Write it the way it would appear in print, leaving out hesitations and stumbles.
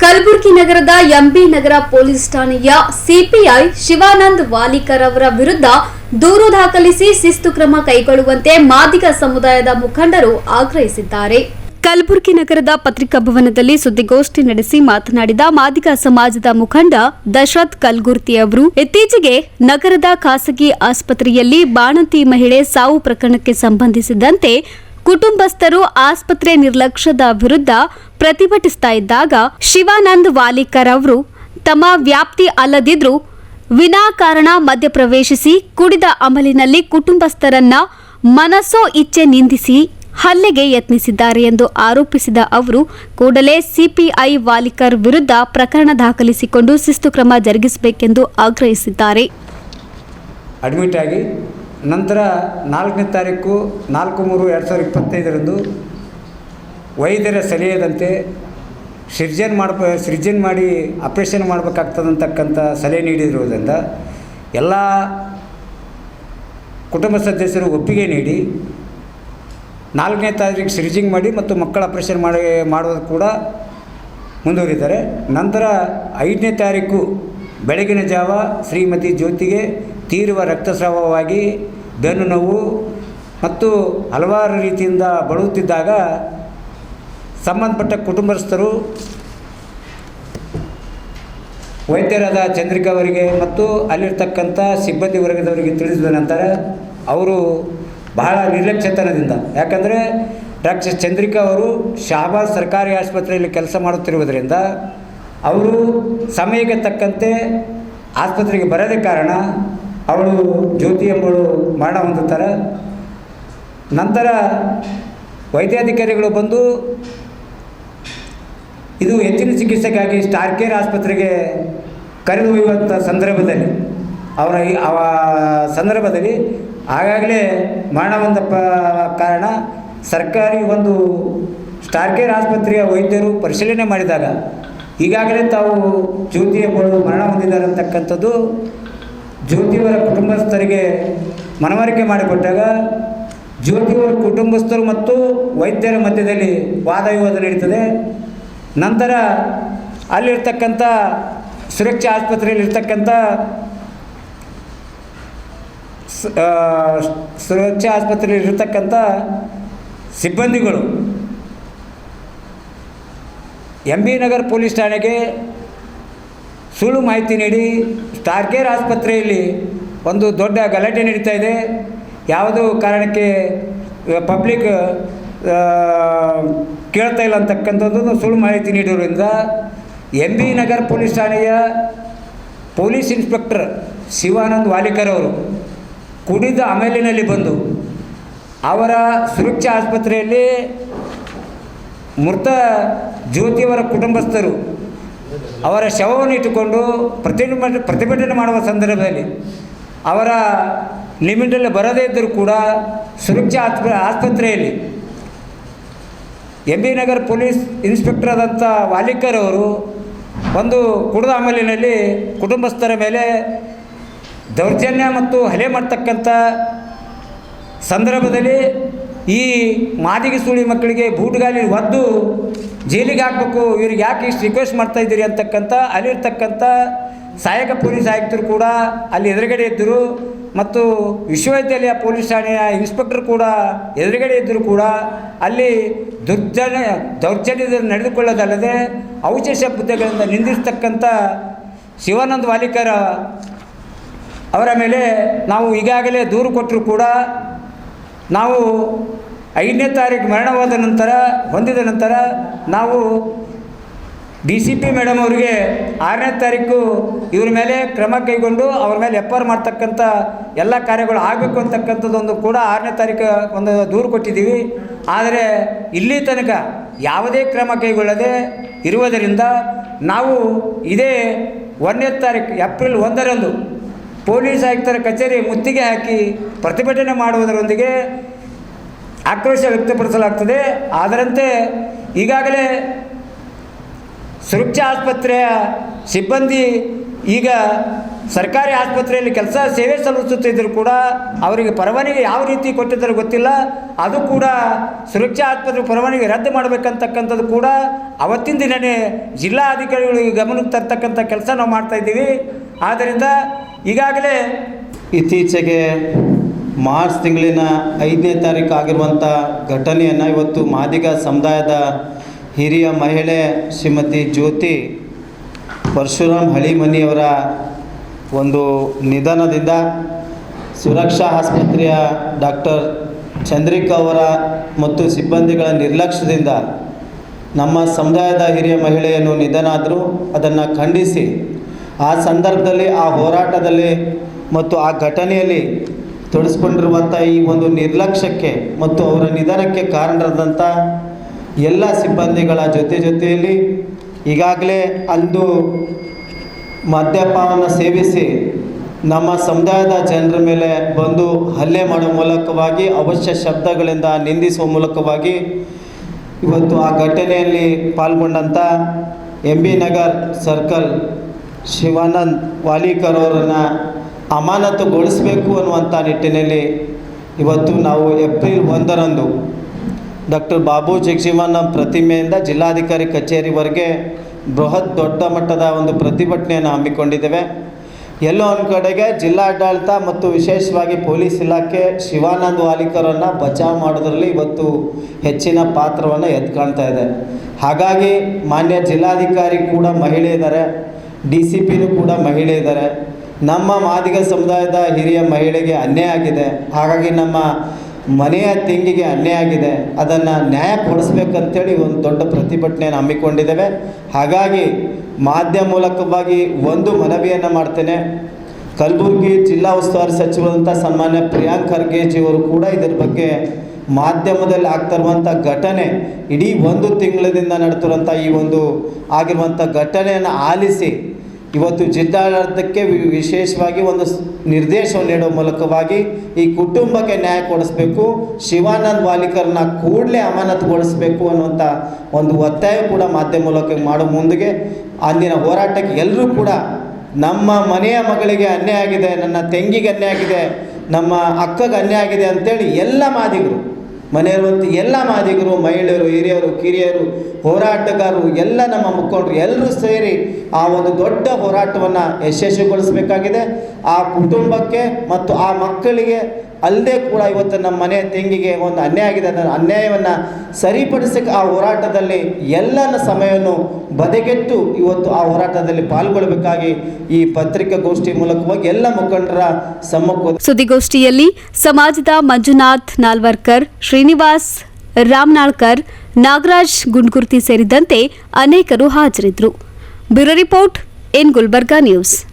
ಕಲಬುರಗಿ ನಗರದ ಎಂಬಿ ನಗರ ಪೊಲೀಸ್ ಠಾಣೆಯ ಸಿಪಿಐ ಶಿವಾನಂದ್ ವಾಲಿಕರ್ ಅವರ ವಿರುದ್ಧ ದೂರು ದಾಖಲಿಸಿ ಶಿಸ್ತು ಕ್ರಮ ಕೈಗೊಳ್ಳುವಂತೆ ಮಾದಿಗ ಸಮುದಾಯದ ಮುಖಂಡರು ಆಗ್ರಹಿಸಿದ್ದಾರೆ. ಕಲಬುರಗಿ ನಗರದ ಪತ್ರಿಕಾ ಭವನದಲ್ಲಿ ಸುದ್ದಿಗೋಷ್ಠಿ ನಡೆಸಿ ಮಾತನಾಡಿದ ಮಾದಿಗ ಸಮಾಜದ ಮುಖಂಡ ದಶರಥ್ ಕಲ್ಗುರ್ತಿ ಅವರು, ಇತ್ತೀಚೆಗೆ ನಗರದ ಖಾಸಗಿ ಆಸ್ಪತ್ರೆಯಲ್ಲಿ ಬಾಣಂತಿ ಮಹಿಳೆ ಸಾವು ಪ್ರಕರಣಕ್ಕೆ ಸಂಬಂಧಿಸಿದಂತೆ ಕುಟುಂಬಸ್ಥರು ಆಸ್ಪತ್ರೆ ನಿರ್ಲಕ್ಷ್ಯದ ವಿರುದ್ಧ ಪ್ರತಿಭಟಿಸ್ತಾ ಇದ್ದಾಗ ಶಿವಾನಂದ್ ವಾಲಿಕರ್ ಅವರು ತಮ್ಮ ವ್ಯಾಪ್ತಿ ಅಲ್ಲದಿದ್ರೂ ವಿನಾಕಾರಣ ಮಧ್ಯಪ್ರವೇಶಿಸಿ ಕುಡಿದ ಅಮಲಿನಲ್ಲಿ ಕುಟುಂಬಸ್ಥರನ್ನ ಮನಸೋ ಇಚ್ಛೆ ನಿಂದಿಸಿ ಹಲ್ಲೆಗೆ ಯತ್ನಿಸಿದ್ದಾರೆ ಎಂದು ಆರೋಪಿಸಿದ ಅವರು ಕೂಡಲೇ ಸಿಪಿಐ ವಾಲಿಕರ್ ವಿರುದ್ಧ ಪ್ರಕರಣ ದಾಖಲಿಸಿಕೊಂಡು ಶಿಸ್ತು ಕ್ರಮ ಜರುಗಿಸಬೇಕೆಂದು ಆಗ್ರಹಿಸಿದ್ದಾರೆ. ಅಡ್ಮಿಟ್ ಆಗಿ ನಂತರ 4ನೇ ತಾರೀಕು 4/3/2025 ವೈದ್ಯರ ಸಲಹೆಯಂತೆ ಸೃಜನ್ ಮಾಡಿ ಆಪ್ರೇಷನ್ ಮಾಡಬೇಕಾಗ್ತದಂತಕ್ಕಂಥ ಸಲಹೆ ನೀಡಿರುವುದರಿಂದ ಎಲ್ಲ ಕುಟುಂಬ ಸದಸ್ಯರು ಒಪ್ಪಿಗೆ ನೀಡಿ 4ನೇ ತಾರೀಕು ಸೃಜಿಂಗ್ ಮಾಡಿ ಮತ್ತು ಮಕ್ಕಳ ಆಪ್ರೇಷನ್ ಮಾಡೋದು ಕೂಡ ಮುಂದುವರಿದ್ದಾರೆ. ನಂತರ 5ನೇ ತಾರೀಕು ಬೆಳಗಿನ ಜಾವ ಶ್ರೀಮತಿ ಜ್ಯೋತಿಗೆ ತೀವ್ರ ರಕ್ತಸ್ರಾವವಾಗಿ ಬೆನ್ನು ನೋವು ಮತ್ತು ಹಲವಾರು ರೀತಿಯಿಂದ ಬಳಲುತ್ತಿದ್ದಾಗ ಸಂಬಂಧಪಟ್ಟ ಕುಟುಂಬಸ್ಥರು ವೈದ್ಯರಾದ ಚಂದ್ರಿಕಾ ಅವರಿಗೆ ಮತ್ತು ಅಲ್ಲಿರ್ತಕ್ಕಂಥ ಸಿಬ್ಬಂದಿ ವರ್ಗದವರಿಗೆ ತಿಳಿಸಿದ ನಂತರ ಅವರು ಬಹಳ ನಿರ್ಲಕ್ಷ್ಯತನದಿಂದ, ಯಾಕಂದರೆ ಡಾಕ್ಟರ್ ಚಂದ್ರಿಕಾ ಅವರು ಶಹಬಾದ್ ಸರ್ಕಾರಿ ಆಸ್ಪತ್ರೆಯಲ್ಲಿ ಕೆಲಸ ಮಾಡುತ್ತಿರುವುದರಿಂದ ಅವರು ಸಮಯಕ್ಕೆ ತಕ್ಕಂತೆ ಆಸ್ಪತ್ರೆಗೆ ಬರದೇ ಕಾರಣ ಅವಳು ಜ್ಯೋತಿ ಎಂಬಳು ಮರಣ ಹೊಂದುತ್ತಾರೆ. ನಂತರ ವೈದ್ಯಾಧಿಕಾರಿಗಳು ಬಂದು ಇದು ಹೆಚ್ಚಿನ ಚಿಕಿತ್ಸೆಗಾಗಿ ಸ್ಟಾರ್ ಕೇರ್ ಆಸ್ಪತ್ರೆಗೆ ಕರೆದೊಯ್ಯುವಂಥ ಸಂದರ್ಭದಲ್ಲಿ ಸಂದರ್ಭದಲ್ಲಿ ಆಗಾಗಲೇ ಮರಣ ಹೊಂದ ಕಾರಣ ಸರ್ಕಾರಿ ಒಂದು ಸ್ಟಾರ್ ಕೇರ್ ಆಸ್ಪತ್ರೆಯ ವೈದ್ಯರು ಪರಿಶೀಲನೆ ಮಾಡಿದಾಗ ಈಗಾಗಲೇ ತಾವು ಜ್ಯೋತಿ ಎಂಬಳು ಮರಣ ಹೊಂದಿದ್ದಾರೆ ಅಂತಕ್ಕಂಥದ್ದು ಜ್ಯೋತಿಯವರ ಕುಟುಂಬಸ್ಥರಿಗೆ ಮನವರಿಕೆ ಮಾಡಿಕೊಟ್ಟಾಗ ಜ್ಯೋತಿಯವರ ಕುಟುಂಬಸ್ಥರು ಮತ್ತು ವೈದ್ಯರ ಮಧ್ಯದಲ್ಲಿ ವಾದ ವಿವಾದ ನಡೀತದೆ. ನಂತರ ಅಲ್ಲಿರ್ತಕ್ಕಂಥ ಸುರಕ್ಷಾ ಆಸ್ಪತ್ರೆಯಲ್ಲಿರ್ತಕ್ಕಂಥ ಸಿಬ್ಬಂದಿಗಳು ಎಂಬಿ ನಗರ ಪೊಲೀಸ್ ಠಾಣೆಗೆ ಸುಳ್ಳು ಮಾಹಿತಿ ನೀಡಿ ಸ್ಟಾರ್ ಕೇರ್ ಆಸ್ಪತ್ರೆಯಲ್ಲಿ ಒಂದು ದೊಡ್ಡ ಗಲಾಟೆ ನಡೀತಾ ಇದೆ, ಯಾವುದೋ ಕಾರಣಕ್ಕೆ ಪಬ್ಲಿಕ್ ಕೇಳ್ತಾ ಇಲ್ಲ ಅಂತಕ್ಕಂಥದ್ದು ಸುಳ್ಳು ಮಾಹಿತಿ ನೀಡಿರೋದ್ರಿಂದ ಎಂಬಿ ನಗರ ಪೊಲೀಸ್ ಠಾಣೆಯ ಪೊಲೀಸ್ ಇನ್ಸ್ಪೆಕ್ಟರ್ ಶಿವಾನಂದ್ ವಾಲಿಕರ್ ಅವರು ಕುಡಿದ ಅಮಲಿನಲ್ಲಿ ಬಂದು ಅವರ ಸುರಕ್ಷಾ ಆಸ್ಪತ್ರೆಯಲ್ಲಿ ಮೃತ ಜ್ಯೋತಿಯವರ ಕುಟುಂಬಸ್ಥರು ಅವರ ಶವವನ್ನು ಇಟ್ಟುಕೊಂಡು ಪ್ರತಿಭಟನೆ ಮಾಡುವ ಸಂದರ್ಭದಲ್ಲಿ ಅವರ ಲಿಮಿಟಲ್ಲಿ ಬರದೇ ಇದ್ದರೂ ಕೂಡ ಸುರಕ್ಷಾ ಆಸ್ಪತ್ರೆಯಲ್ಲಿ ಎಂಬಿ ನಗರ ಪೊಲೀಸ್ ಇನ್ಸ್ಪೆಕ್ಟರ್ ಆದಂಥ ವಾಲಿಕರ್ ಅವರು ಒಂದು ಕುಡಿದ ಅಮಲಿನಲ್ಲಿ ಕುಟುಂಬಸ್ಥರ ಮೇಲೆ ದೌರ್ಜನ್ಯ ಮತ್ತು ಹಲ್ಲೆ ಮಾಡ್ತಕ್ಕಂಥ ಸಂದರ್ಭದಲ್ಲಿ ಈ ಮಾದಿಗೆ ಸುಳಿ ಮಕ್ಕಳಿಗೆ ಬೂಟುಗಾಲಿ ಒದ್ದು ಜೈಲಿಗೆ ಹಾಕಬೇಕು, ಇವ್ರಿಗೆ ಯಾಕೆ ಇಷ್ಟು ರಿಕ್ವೆಸ್ಟ್ ಮಾಡ್ತಾಯಿದ್ದೀರಿ ಅಂತಕ್ಕಂಥ ಅಲ್ಲಿರ್ತಕ್ಕಂಥ ಸಹಾಯಕ ಪೊಲೀಸ್ ಆಯುಕ್ತರು ಕೂಡ ಅಲ್ಲಿ ಎದುರುಗಡೆ ಇದ್ದರು ಮತ್ತು ವಿಶ್ವವಿದ್ಯಾಲಯ ಪೊಲೀಸ್ ಠಾಣೆಯ ಇನ್ಸ್ಪೆಕ್ಟರ್ ಕೂಡ ಎದುರುಗಡೆ ಇದ್ದರೂ ಕೂಡ ಅಲ್ಲಿ ದೌರ್ಜನ್ಯದಲ್ಲಿ ನಡೆದುಕೊಳ್ಳೋದಲ್ಲದೆ ಔಚ ಶಬ್ದಗಳಿಂದ ನಿಂದಿಸ್ತಕ್ಕಂಥ ಶಿವಾನಂದ್ ವಾಲಿಕರ್ ಅವರ ಮೇಲೆ ನಾವು ಈಗಾಗಲೇ ದೂರು ಕೊಟ್ಟರೂ ಕೂಡ ನಾವು 5ನೇ ತಾರೀಕು ಹೊಂದಿದ ನಂತರ ನಾವು DCP ಮೇಡಮ್ ಅವರಿಗೆ 6ನೇ ತಾರೀಕು ಇವ್ರ ಮೇಲೆ ಕ್ರಮ ಕೈಗೊಂಡು ಅವ್ರ ಮೇಲೆ FIR ಮಾಡ್ತಕ್ಕಂಥ ಎಲ್ಲ ಕಾರ್ಯಗಳು ಆಗಬೇಕು ಅಂತಕ್ಕಂಥದ್ದೊಂದು ಕೂಡ 6ನೇ ತಾರೀಕು ಒಂದು ದೂರು ಕೊಟ್ಟಿದ್ದೀವಿ. ಆದರೆ ಇಲ್ಲಿ ತನಕ ಯಾವುದೇ ಕ್ರಮ ಕೈಗೊಳ್ಳದೆ ಇರುವುದರಿಂದ ನಾವು ಇದೇ 1ನೇ ತಾರೀಕು ಏಪ್ರಿಲ್ 1ರಂದು ಪೊಲೀಸ್ ಆಯುಕ್ತರ ಕಚೇರಿ ಮುತ್ತಿಗೆ ಹಾಕಿ ಪ್ರತಿಭಟನೆ ಮಾಡುವುದರೊಂದಿಗೆ ಆಕ್ರೋಶ ವ್ಯಕ್ತಪಡಿಸಲಾಗ್ತದೆ. ಅದರಂತೆ ಈಗಾಗಲೇ ಸುರಕ್ಷಾ ಆಸ್ಪತ್ರೆಯ ಸಿಬ್ಬಂದಿ ಈಗ ಸರ್ಕಾರಿ ಆಸ್ಪತ್ರೆಯಲ್ಲಿ ಸೇವೆ ಸಲ್ಲಿಸುತ್ತಿದ್ದರೂ ಕೂಡ ಅವರಿಗೆ ಪರವಾನಗಿ ಯಾವ ರೀತಿ ಕೊಟ್ಟಿದ್ದಾರೆ ಗೊತ್ತಿಲ್ಲ. ಅದು ಕೂಡ ಸುರಕ್ಷಾ ಆಸ್ಪತ್ರೆ ಪರವಾನಗಿ ರದ್ದು ಮಾಡಬೇಕಂತಕ್ಕಂಥದ್ದು ಕೂಡ ಅವತ್ತಿನ ದಿನವೇ ಜಿಲ್ಲಾಧಿಕಾರಿಗಳಿಗೆ ಗಮನಕ್ಕೆ ತರ್ತಕ್ಕಂಥ ಕೆಲಸ ನಾವು ಮಾಡ್ತಾಯಿದ್ದೀವಿ. ಆದ್ದರಿಂದ ಈಗಾಗಲೇ ಇತ್ತೀಚೆಗೆ ಮಾರ್ಚ್ ತಿಂಗಳಿನ 5ನೇ ತಾರೀಕು ಆಗಿರುವಂಥ ಘಟನೆಯನ್ನು ಇವತ್ತು ಮಾದಿಗ ಸಮುದಾಯದ ಹಿರಿಯ ಮಹಿಳೆ ಶ್ರೀಮತಿ ಜ್ಯೋತಿ ಪರಶುರಾಮ್ ಹಳಿಮನಿಯವರ ಒಂದು ನಿಧನದಿಂದ ಸುರಕ್ಷಾ ಆಸ್ಪತ್ರೆಯ ಡಾಕ್ಟರ್ ಚಂದ್ರಿಕಾ ಅವರ ಮತ್ತು ಸಿಬ್ಬಂದಿಗಳ ನಿರ್ಲಕ್ಷ್ಯದಿಂದ ನಮ್ಮ ಸಮುದಾಯದ ಹಿರಿಯ ಮಹಿಳೆಯನ್ನು ನಿಧನ ಆದರೂ ಅದನ್ನು ಖಂಡಿಸಿ ಆ ಸಂದರ್ಭದಲ್ಲಿ ಆ ಹೋರಾಟದಲ್ಲಿ ಮತ್ತು ಆ ಘಟನೆಯಲ್ಲಿ ತೊಡಗಿಸ್ಕೊಂಡಿರುವಂಥ ಈ ಒಂದು ನಿರ್ಲಕ್ಷ್ಯಕ್ಕೆ ಮತ್ತು ಅವರ ನಿಧನಕ್ಕೆ ಕಾರಣರಾದಂಥ ಎಲ್ಲ ಸಿಬ್ಬಂದಿಗಳ ಜೊತೆಯಲ್ಲಿ ಈಗಾಗಲೇ ಅಂದು ಮದ್ಯಪಾನವನ್ನು ಸೇವಿಸಿ ನಮ್ಮ ಸಮುದಾಯದ ಜನರ ಮೇಲೆ ಬಂದು ಹಲ್ಲೆ ಮಾಡುವ ಮೂಲಕವಾಗಿ ಅವಶ್ಯ ಶಬ್ದಗಳಿಂದ ನಿಂದಿಸುವ ಮೂಲಕವಾಗಿ ಇವತ್ತು ಆ ಘಟನೆಯಲ್ಲಿ ಪಾಲ್ಗೊಂಡಂಥ MB ನಗರ್ ಸರ್ಕಲ್ ಶಿವಾನಂದ್ ವಾಲಿಕರ್ ಅವರನ್ನು ಅಮಾನತುಗೊಳಿಸಬೇಕು ಅನ್ನುವಂಥ ನಿಟ್ಟಿನಲ್ಲಿ ಇವತ್ತು ನಾವು ಏಪ್ರಿಲ್ 1ರಂದು ಡಾಕ್ಟರ್ ಬಾಬು ಜಗಜೀವನ ಪ್ರತಿಮೆಯಿಂದ ಜಿಲ್ಲಾಧಿಕಾರಿ ಕಚೇರಿವರೆಗೆ ದೊಡ್ಡ ಮಟ್ಟದ ಒಂದು ಪ್ರತಿಭಟನೆಯನ್ನು ಹಮ್ಮಿಕೊಂಡಿದ್ದೇವೆ. ಎಲ್ಲೋ ಒಂದು ಕಡೆಗೆ ಜಿಲ್ಲಾಡಳಿತ ಮತ್ತು ವಿಶೇಷವಾಗಿ ಪೊಲೀಸ್ ಇಲಾಖೆ ಶಿವಾನಂದ್ ವಾಲಿಕರನ್ನು ಬಚಾವ್ ಮಾಡೋದ್ರಲ್ಲಿ ಇವತ್ತು ಹೆಚ್ಚಿನ ಪಾತ್ರವನ್ನು ಎತ್ಕೊಳ್ತಾ ಇದೆ. ಹಾಗಾಗಿ ಮಾನ್ಯ ಜಿಲ್ಲಾಧಿಕಾರಿ ಕೂಡ ಮಹಿಳೆ ಇದ್ದಾರೆ, DCPನೂ ಕೂಡ ಮಹಿಳೆ ಇದ್ದಾರೆ. ನಮ್ಮ ಮಾದಿಗ ಸಮುದಾಯದ ಹಿರಿಯ ಮಹಿಳೆಗೆ ಅನ್ಯಾಯ ಆಗಿದೆ. ಹಾಗಾಗಿ ನಮ್ಮ ಮನೆಯ ತೆಂಗಿಗೆ ಅನ್ಯಾಯ ಆಗಿದೆ, ಅದನ್ನು ನ್ಯಾಯ ಕೊಡಿಸ್ಬೇಕಂತೇಳಿ ಒಂದು ದೊಡ್ಡ ಪ್ರತಿಭಟನೆಯನ್ನು ಹಮ್ಮಿಕೊಂಡಿದ್ದೇವೆ. ಹಾಗಾಗಿ ಮಾಧ್ಯಮ ಮೂಲಕವಾಗಿ ಒಂದು ಮನವಿಯನ್ನು ಮಾಡ್ತೇನೆ. ಕಲಬುರಗಿ ಜಿಲ್ಲಾ ಉಸ್ತುವಾರಿ ಸಚಿವರಂಥ ಸನ್ಮಾನ್ಯ ಪ್ರಿಯಾಂಕ್ ಖರ್ಗೆಜಿಯವರು ಕೂಡ ಇದರ ಬಗ್ಗೆ ಮಾಧ್ಯಮದಲ್ಲಿ ಆಗ್ತಾ ಇರುವಂಥ ಘಟನೆ, ಇಡೀ 1 ತಿಂಗಳಿಂದ ನಡೆತಿರುವಂಥ ಈ ಒಂದು ಆಗಿರುವಂಥ ಘಟನೆಯನ್ನು ಆಲಿಸಿ ಇವತ್ತು ಜಿಲ್ಲಾಡಳಿತಕ್ಕೆ ವಿಶೇಷವಾಗಿ ಒಂದು ನಿರ್ದೇಶನ ನೀಡುವ ಮೂಲಕವಾಗಿ ಈ ಕುಟುಂಬಕ್ಕೆ ನ್ಯಾಯ ಕೊಡಿಸಬೇಕು, ಶಿವಾನಂದ್ ವಾಲಿಕರ್ನ ಕೂಡಲೇ ಅಮಾನತುಗೊಳಿಸಬೇಕು ಅನ್ನುವಂಥ ಒಂದು ಒತ್ತಾಯ ಕೂಡ ಮಾಧ್ಯಮ ಮೂಲಕ ಮಾಡೋ ಮುಂದಿಗೆ ಅಂದಿನ ಹೋರಾಟಕ್ಕೆ ಎಲ್ಲರೂ ಕೂಡ ನಮ್ಮ ಮನೆಯ ಮಗಳಿಗೆ ಅನ್ಯಾಯ ಆಗಿದೆ, ನನ್ನ ತಂಗಿಗೆ ಅನ್ಯಾಯ ಆಗಿದೆ, ನಮ್ಮ ಅಕ್ಕಗೆ ಅನ್ಯಾಯ ಆಗಿದೆ ಅಂತೇಳಿ ಎಲ್ಲ ಮಾದಿಗರು ಮನೆಯಲ್ಲಿರುವಂಥ ಎಲ್ಲ ಮಾದಿಗರು, ಮಹಿಳೆಯರು, ಹಿರಿಯರು, ಕಿರಿಯರು, ಹೋರಾಟಗಾರರು, ಎಲ್ಲ ನಮ್ಮ ಮುಖಂಡರು ಎಲ್ಲರೂ ಸೇರಿ ಆ ಒಂದು ದೊಡ್ಡ ಹೋರಾಟವನ್ನು ಯಶಸ್ವಿಗೊಳಿಸಬೇಕಾಗಿದೆ. ಆ ಕುಟುಂಬಕ್ಕೆ ಮತ್ತು ಆ ಮಕ್ಕಳಿಗೆ ಅಲ್ಲದೆ ಕೂಡ ಇವತ್ತು ನಮ್ಮ ಮನೆ ತೆಂಗಿಗೆ ಒಂದು ಅನ್ಯಾಯ ಆಗಿದೆ, ಅದನ್ನು ಅನ್ಯಾಯವನ್ನು ಸರಿಪಡಿಸಕ್ಕೆ ಆ ಹೋರಾಟದಲ್ಲಿ ಎಲ್ಲನ ಸಮಯವನ್ನು ಬದಿಗೆಟ್ಟು ಇವತ್ತು ಆ ಹೋರಾಟದಲ್ಲಿ ಪಾಲ್ಗೊಳ್ಳಬೇಕಾಗಿ ಈ ಪತ್ರಿಕಾಗೋಷ್ಠಿ ಮೂಲಕವಾಗಿ ಎಲ್ಲ ಮುಖಂಡರ ಸಮ್ಮುಖ ಸುದ್ದಿಗೋಷ್ಠಿಯಲ್ಲಿ ಸಮಾಜದ ಮಂಜುನಾಥ್ ನಾಲ್ವರ್ಕರ್, ಶ್ರೀನಿವಾಸ್ ರಾಮನಾಳ್ಕರ್, ನಾಗರಾಜ್ ಗುಂಡ್ಗುರ್ತಿ ಸೇರಿದಂತೆ ಅನೇಕರು ಹಾಜರಿದ್ದರು. Bureau report in Gulbarga news.